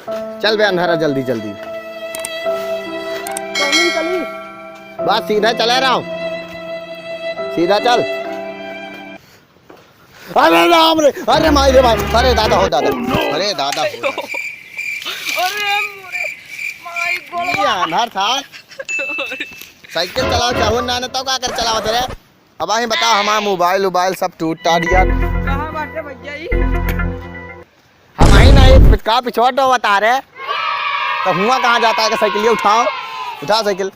चल बे अंधारा जल्दी जल्दी। बस सीधा चले रहा हूँ, सीधा चल। अरे राम रे, अरे माई रे माई, अरे दादा हो दादा, अरे दादा हो दादा। ये अंधार था, साइकिल चलाओ चाहो ना तो क्या कर चलाओ तेरे। अब ही बताओ, हमारा मोबाइल वोबाइल सब टूट टाट गया। कहाँ बाटे भैया जी? हम ही नहीं का पिछोट बता रहे तो हुआ कहाँ जाता है कि साइकिल उठाओ, उठाओ साइकिल।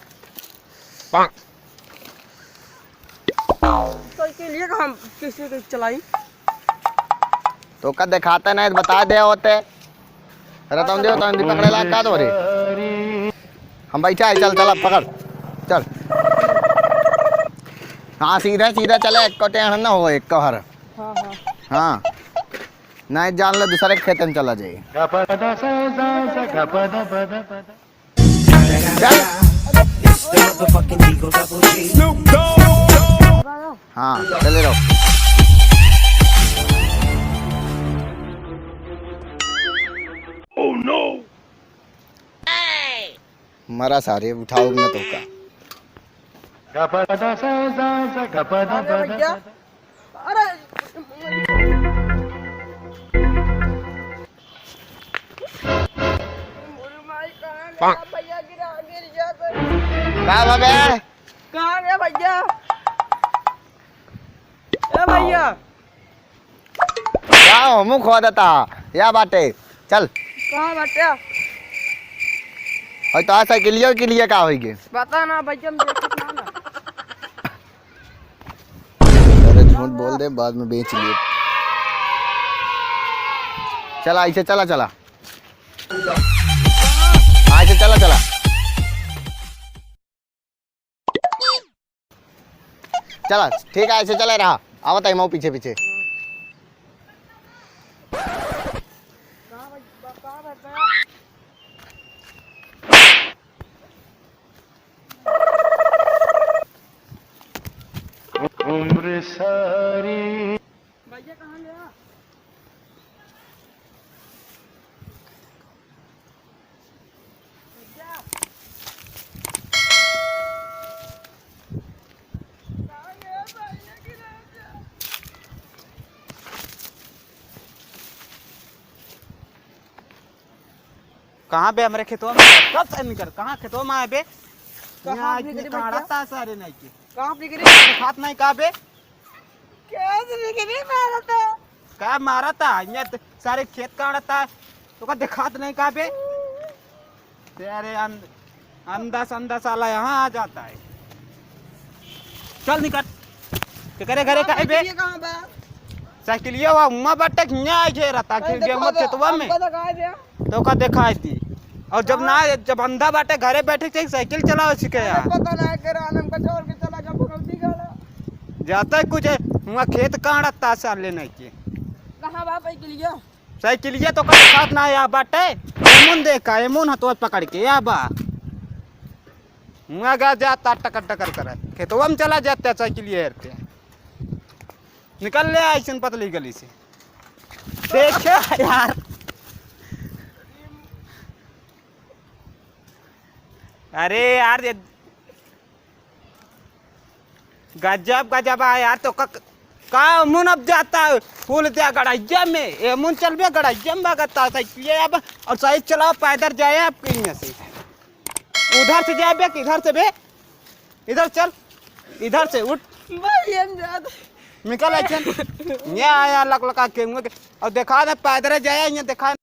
साइकिल ये कहाँ किसी को चलाई? तो का दिखाते नहीं बता दे होते। अरे तुम दे तो पकड़े ला का तो रे हम बैठा है। चल चल अब पकड़ चल। हाँ सीधा सीधा चले, एक को टेढ़ ना हो, एक कहर। हाँ हाँ हाँ नहीं जान लो दूसरे खेत में चला जाए। हाँ चले रहो। Oh no! मरा सारे उठाओ न तो का। भैया अरे भैया गिर गया। कहाँ बे? कहाँ गया भैया? ए भैया क्या मुँह खो देता या बाटे। चल कहाँ बाटे? और तो साइकिलियों के लिए क्या होगी? बता ना भैया, हम देख ना। अरे झूठ बोल दे, बाद में बेच लिए। चला ऐसे चला चला, ऐसे चला चला। चला ठीक है, ऐसे चले रहा। आवत है मऊ पीछे पीछे। उम्र सारी भैया कहाँ गया? कहाँ पे हमारे खेतों में कब से निकल? कहाँ खेतों में है बे? कहाँ कहाँ सारे नहीं के कहाँ पे गिरी? खात नहीं कहाँ बे? कैसे गिरी मारा था? क्या मारा था? यहाँ सारे खेत कहाँ रहता है तो का दिखात नहीं कहाँ पे? तेरे अंधा अंधा साला यहाँ आ जाता है। चल निकल के करे घरे का है बे? कहाँ पे? साइकिल ये हुआ उम्मा बट्टे यहाँ घेर रहता खेत गेम खेतवा में तो का दिखाई थी। और जब ना जब अंधा बाटे घरे बैठे थे साइकिल चलाओ सीखे यार। पता नहीं कर आनंद का छोड़ के चला जा भगवती गाला। जाता है कुछ है वहाँ खेत कहाँ रहता है साल लेने के। कहाँ बा साइकिल ये? साइकिल ये तो कभी साथ ना या बाटे एमुन देखा एमुन हथवा पकड़ के या बा वहाँ गा जाता टकर टकर करे खेतवा में चला जाता है साइकिल ये हेरते निकल ले ऐसे पतली गली से। देखो यार अरे यार गजब गजब है यार। तो का मुन अब जाता है फूल दिया गड़ैया में ये मुन चल बे गड़ैया में भागता है ये अब। और सही चलाओ पैदल जाए आपके यहाँ से उधर से जाए बे इधर से बे इधर चल इधर से उठ निकल ऐसे यहाँ आया लक लका के और देखा ना पैदल जाए यहाँ देखा।